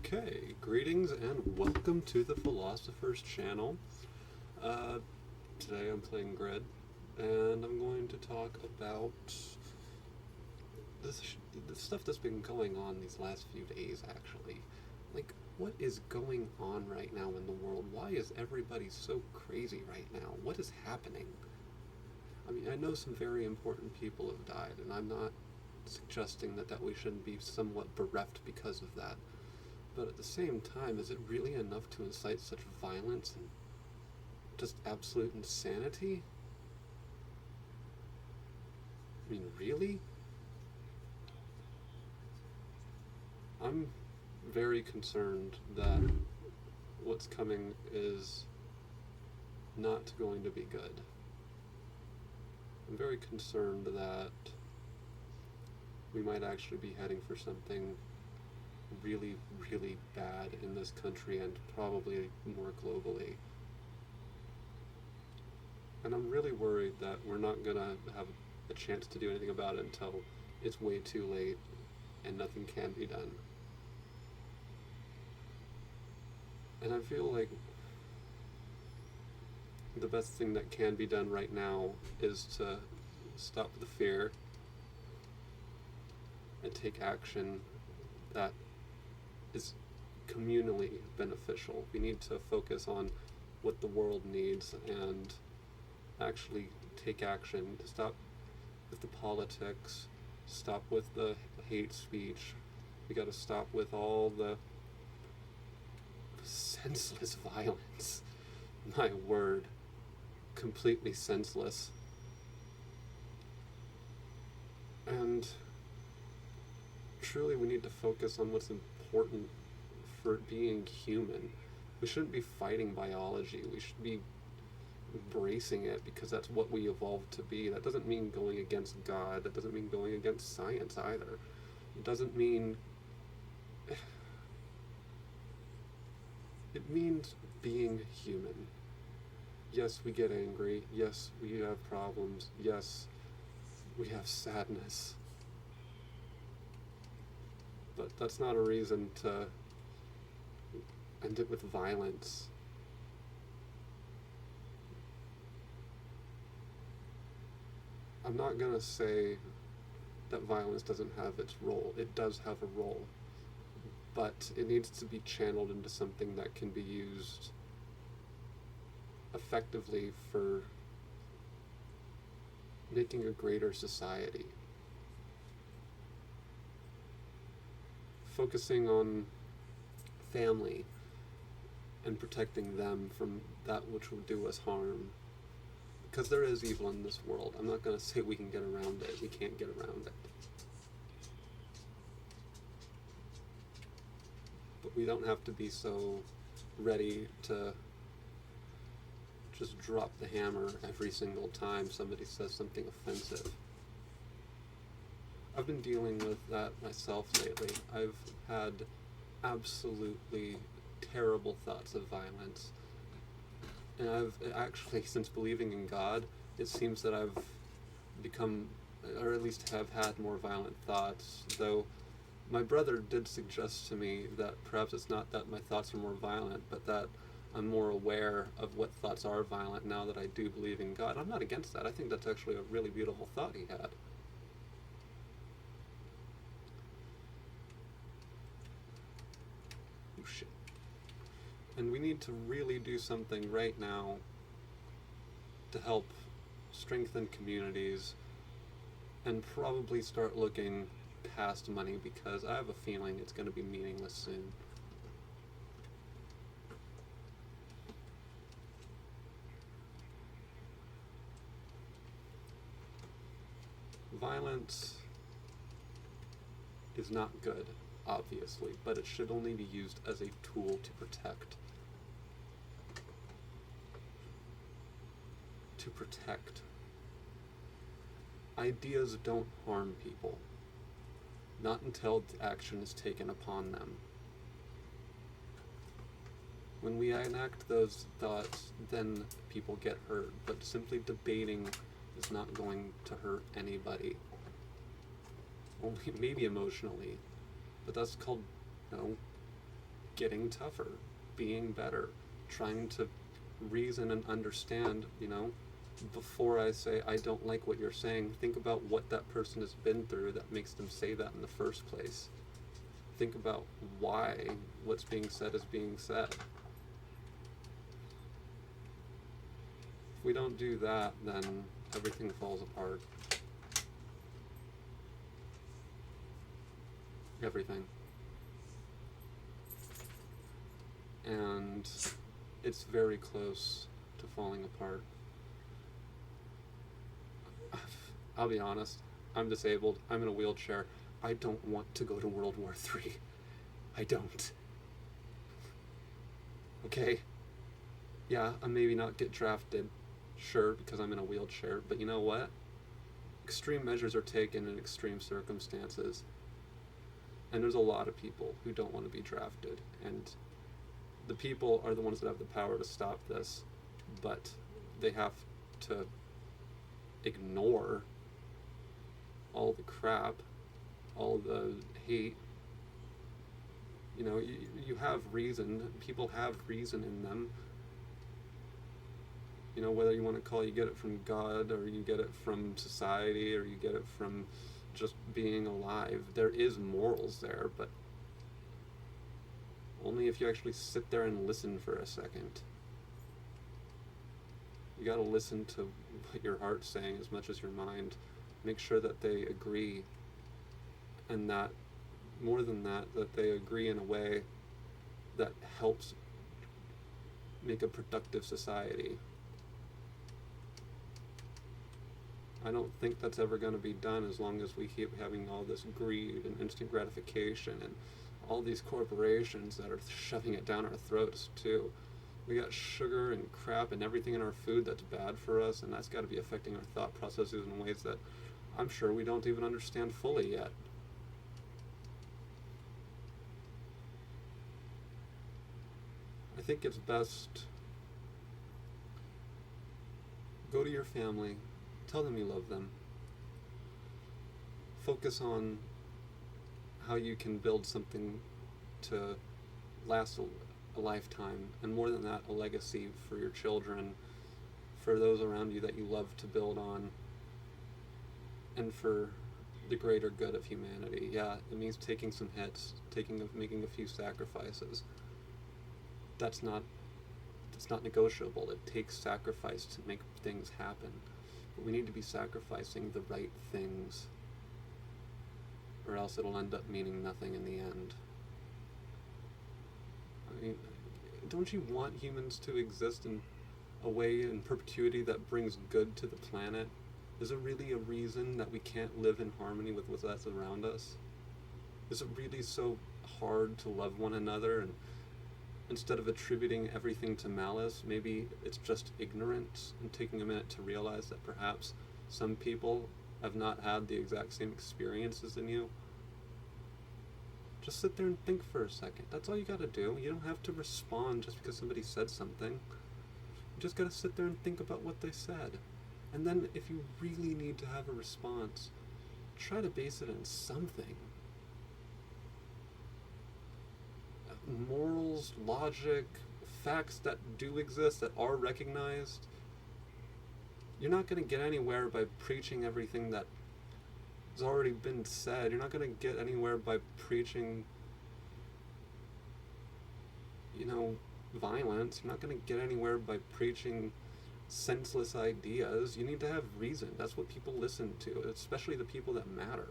Okay, greetings and welcome to the Philosopher's Channel. Uh, Today I'm playing Grid, and I'm going to talk about the stuff that's been going on these last few days, actually. Like, what is going on right now in the world? Why is everybody so crazy right now? What is happening? I mean, I know some very important people have died, and I'm not suggesting that we shouldn't be somewhat bereft because of that. But at the same time, is it really enough to incite such violence and just absolute insanity? I mean, really? I'm very concerned that what's coming is not going to be good. I'm very concerned that we might actually be heading for something really, really bad in this country and probably more globally. And I'm really worried that we're not going to have a chance to do anything about it until it's way too late and nothing can be done. And I feel like the best thing that can be done right now is to stop the fear and take action that is communally beneficial. We need to focus on what the world needs and actually take action to stop with the politics, stop with the hate speech. We gotta stop with all the senseless violence. My word, completely senseless. And truly we need to focus on what's important for being human. We shouldn't be fighting biology. We should be embracing it because that's what we evolved to be. That doesn't mean going against God. That doesn't mean going against science either. It doesn't mean... It means being human. Yes, we get angry. Yes, we have problems. Yes, we have sadness. But that's not a reason to end it with violence. I'm not gonna say that violence doesn't have its role. It does have a role. But it needs to be channeled into something that can be used effectively for making a greater society. Focusing on family and protecting them from that which will do us harm. Because there is evil in this world. I'm not going to say we can get around it. We can't get around it. But we don't have to be so ready to just drop the hammer every single time somebody says something offensive. I've been dealing with that myself lately. I've had absolutely terrible thoughts of violence. And I've actually, since believing in God, it seems that I've become, or at least have had more violent thoughts, though my brother did suggest to me that perhaps it's not that my thoughts are more violent, but that I'm more aware of what thoughts are violent now that I do believe in God. I'm not against that. I think that's actually a really beautiful thought he had. Oh shit. And we need to really do something right now to help strengthen communities and probably start looking past money, because I have a feeling it's going to be meaningless soon. Violence is not good, obviously, but it should only be used as a tool to protect. To protect. Ideas don't harm people. Not until action is taken upon them. When we enact those thoughts, then people get hurt, but simply debating is not going to hurt anybody. Only maybe emotionally, but that's called, you know, getting tougher, being better, trying to reason and understand, before I say, I don't like what you're saying, think about what that person has been through that makes them say that in the first place. Think about why what's being said is being said. If we don't do that, then everything falls apart. Everything. And it's very close to falling apart. I'll be honest, I'm disabled, I'm in a wheelchair. I don't want to go to World War III. I don't. Okay? Yeah, I maybe not get drafted, sure, because I'm in a wheelchair, but you know what? Extreme measures are taken in extreme circumstances. And there's a lot of people who don't want to be drafted, and the people are the ones that have the power to stop this, but they have to ignore all the crap, all the hate. You have reason. People have reason in them. Whether you want to call, you get it from God, or you get it from society, or you get it from just being alive. There is morals there, but only if you actually sit there and listen for a second. You gotta listen to what your heart's saying as much as your mind. Make sure that they agree, and that, more than that, that they agree in a way that helps make a productive society. I don't think that's ever going to be done as long as we keep having all this greed and instant gratification and all these corporations that are shoving it down our throats too. We got sugar and crap and everything in our food that's bad for us, and that's got to be affecting our thought processes in ways that I'm sure we don't even understand fully yet. I think it's best, go to your family, tell them you love them. Focus on how you can build something to last a lifetime, and more than that, a legacy for your children, for those around you that you love to build on, and for the greater good of humanity. Yeah, it means taking some hits, making a few sacrifices. That's not negotiable. It takes sacrifice to make things happen. But we need to be sacrificing the right things, or else it'll end up meaning nothing in the end. I mean, don't you want humans to exist in a way in perpetuity that brings good to the planet? Is it really a reason that we can't live in harmony with what's around us? Is it really so hard to love one another, and instead of attributing everything to malice, maybe it's just ignorance, and taking a minute to realize that perhaps some people have not had the exact same experiences in you? Just sit there and think for a second. That's all you gotta do. You don't have to respond just because somebody said something. You just gotta sit there and think about what they said. And then if you really need to have a response, try to base it on something. Morals, logic, facts that do exist, that are recognized. You're not going to get anywhere by preaching everything that has already been said. You're not going to get anywhere by preaching, violence. You're not going to get anywhere by preaching senseless ideas. You need to have reason. That's what people listen to, especially the people that matter.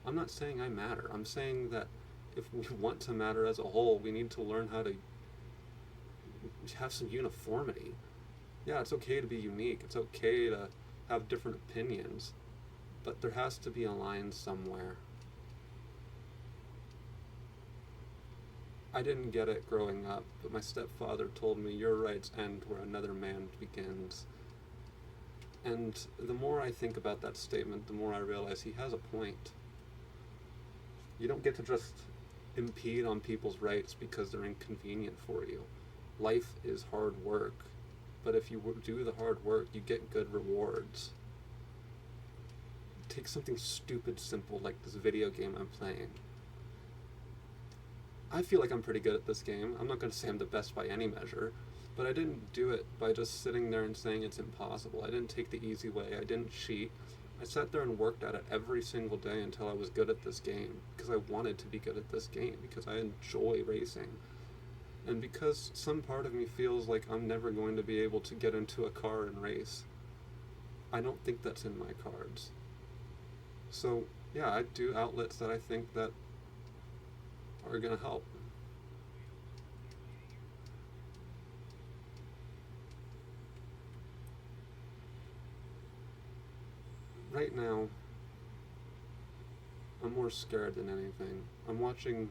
I'm not saying I matter. I'm saying that if we want to matter as a whole, we need to learn how to have some uniformity. Yeah, it's okay to be unique. It's okay to have different opinions. But there has to be a line somewhere. I didn't get it growing up, but my stepfather told me, your rights end where another man begins. And the more I think about that statement, the more I realize he has a point. You don't get to just impede on people's rights because they're inconvenient for you. Life is hard work, but if you do the hard work, you get good rewards. Take something stupid simple like this video game I'm playing. I feel like I'm pretty good at this game. I'm not going to say I'm the best by any measure, but I didn't do it by just sitting there and saying it's impossible. I didn't take the easy way. I didn't cheat. I sat there and worked at it every single day until I was good at this game, because I wanted to be good at this game, because I enjoy racing. And because some part of me feels like I'm never going to be able to get into a car and race, I don't think that's in my cards. So, yeah, I do outlets that I think that are going to help. Right now, I'm more scared than anything. I'm watching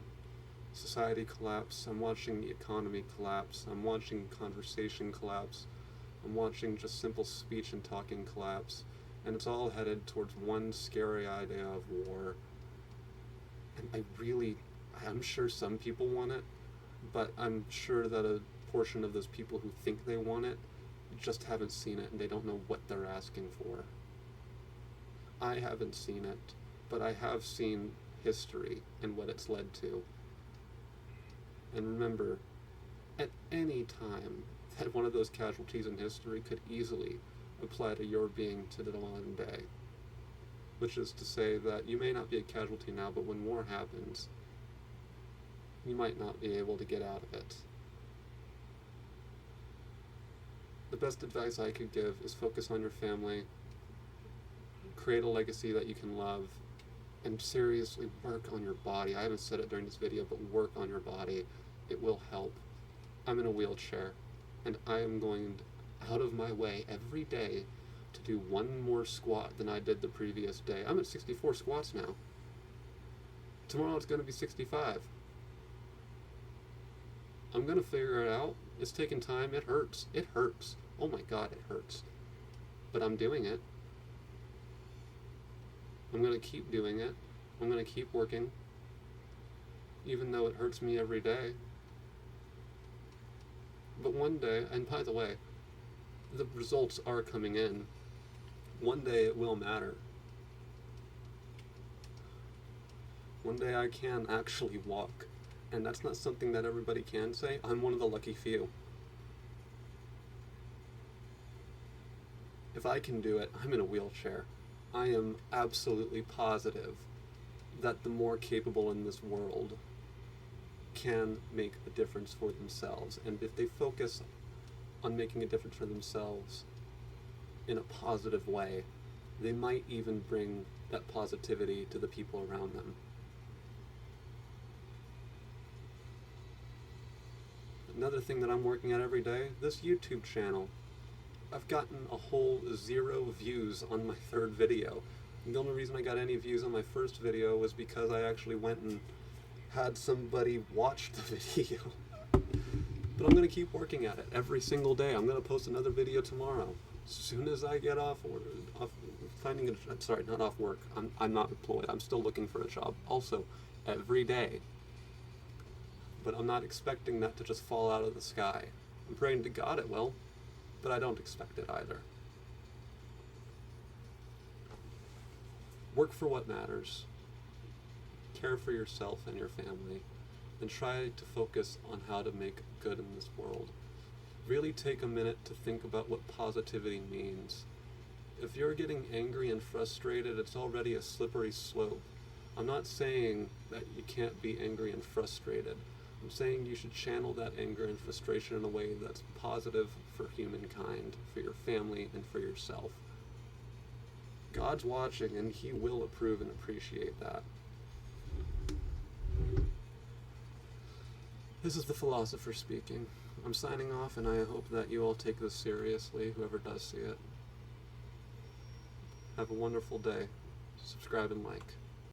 society collapse. I'm watching the economy collapse. I'm watching conversation collapse. I'm watching just simple speech and talking collapse. And it's all headed towards one scary idea of war. And I'm sure some people want it, but I'm sure that a portion of those people who think they want it just haven't seen it and they don't know what they're asking for. I haven't seen it, but I have seen history and what it's led to. And remember, at any time, that one of those casualties in history could easily apply to your being to the modern day. Which is to say that you may not be a casualty now, but when war happens, you might not be able to get out of it. The best advice I could give is focus on your family, create a legacy that you can love, and seriously work on your body. I haven't said it during this video, but work on your body. It will help. I'm in a wheelchair, and I am going out of my way every day to do one more squat than I did the previous day. I'm at 64 squats now. Tomorrow it's going to be 65. I'm going to figure it out. It's taking time. It hurts. It hurts. Oh my God, it hurts. But I'm doing it. I'm going to keep doing it. I'm going to keep working, even though it hurts me every day. But one day, and by the way, the results are coming in. One day it will matter. One day I can actually walk, and that's not something that everybody can say. I'm one of the lucky few. If I can do it, I'm in a wheelchair. I am absolutely positive that the more capable in this world can make a difference for themselves. And if they focus on making a difference for themselves in a positive way, they might even bring that positivity to the people around them. Another thing that I'm working at every day, this YouTube channel. I've gotten a whole 0 views on my 3rd video. And the only reason I got any views on my first video was because I actually went and had somebody watch the video. But I'm going to keep working at it every single day. I'm going to post another video tomorrow. As soon as I get off work. I'm not employed. I'm still looking for a job. Also, every day. But I'm not expecting that to just fall out of the sky. I'm praying to God it will, but I don't expect it either. Work for what matters. Care for yourself and your family, and try to focus on how to make good in this world. Really take a minute to think about what positivity means. If you're getting angry and frustrated, it's already a slippery slope. I'm not saying that you can't be angry and frustrated. I'm saying you should channel that anger and frustration in a way that's positive for humankind, for your family, and for yourself. God's watching, and He will approve and appreciate that. This is the philosopher speaking. I'm signing off, and I hope that you all take this seriously, whoever does see it. Have a wonderful day. Subscribe and like.